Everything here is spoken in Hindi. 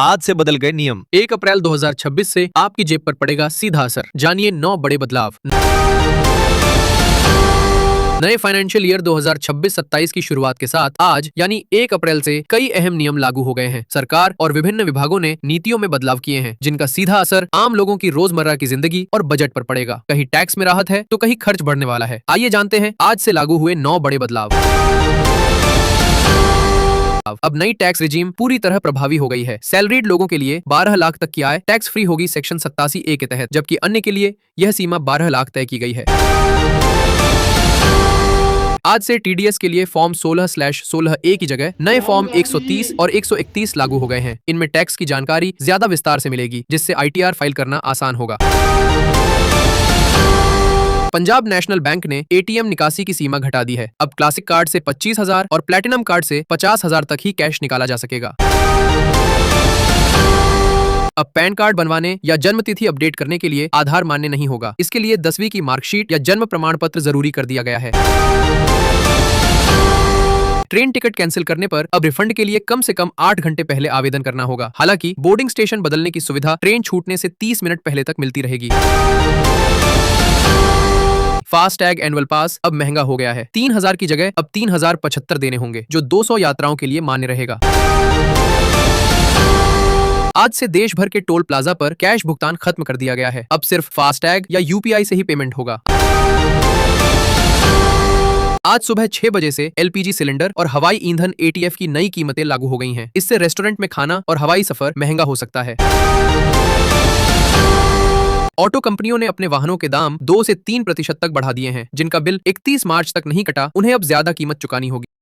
आज से बदल गए नियम। 1 अप्रैल 2026 से आपकी जेब पर पड़ेगा सीधा असर। जानिए 9 बड़े बदलाव। नए फाइनेंशियल ईयर 2026-27 की शुरुआत के साथ आज यानी 1 अप्रैल से कई अहम नियम लागू हो गए हैं। सरकार और विभिन्न विभागों ने नीतियों में बदलाव किए हैं, जिनका सीधा असर आम लोगों की रोजमर्रा की जिंदगी और बजट पर पड़ेगा। कहीं टैक्स में राहत है तो कहीं खर्च बढ़ने वाला है। आइए जानते हैं आज से लागू हुए 9 बड़े बदलाव। अब नई टैक्स रिजीम पूरी तरह प्रभावी हो गई है। सैलरीड लोगों के लिए 12 लाख तक की आय टैक्स फ्री होगी सेक्शन 87A के तहत, जबकि अन्य के लिए यह सीमा 12 लाख तय की गई है। आज से टीडीएस के लिए फॉर्म 16/16A की जगह नए फॉर्म 130 और 131 लागू हो गए हैं। इनमें टैक्स की जानकारी ज्यादा विस्तार से मिलेगी, जिससे ITR फाइल करना आसान होगा। पंजाब नेशनल बैंक ने ATM निकासी की सीमा घटा दी है। अब क्लासिक कार्ड से 25,000 और प्लेटिनम कार्ड से 50,000 तक ही कैश निकाला जा सकेगा। अब पैन कार्ड बनवाने या जन्म तिथि अपडेट करने के लिए आधार मान्य नहीं होगा। इसके लिए 10वीं की मार्कशीट या जन्म प्रमाण पत्र जरूरी कर दिया गया है। ट्रेन टिकट कैंसिल करने पर अब रिफंड के लिए कम से कम 8 घंटे पहले आवेदन करना होगा। हालांकि बोर्डिंग स्टेशन बदलने की सुविधा ट्रेन छूटने से 30 मिनट पहले तक मिलती रहेगी। फास्टैग एनुअल पास अब महंगा हो गया है। 3,000 की जगह अब 3,075 देने होंगे, जो 200 यात्राओं के लिए मान्य रहेगा। आज से देश भर के टोल प्लाजा पर कैश भुगतान खत्म कर दिया गया है। अब सिर्फ फास्टैग या UPI से ही पेमेंट होगा। आज सुबह 6 बजे से LPG सिलेंडर और हवाई ईंधन ATF की नई कीमतें लागू हो गई हैं। इससे रेस्टोरेंट में खाना और हवाई सफर महंगा हो सकता है। ऑटो कंपनियों ने अपने वाहनों के दाम 2 से 3% तक बढ़ा दिए हैं। जिनका बिल 31 मार्च तक नहीं कटा, उन्हें अब ज्यादा कीमत चुकानी होगी।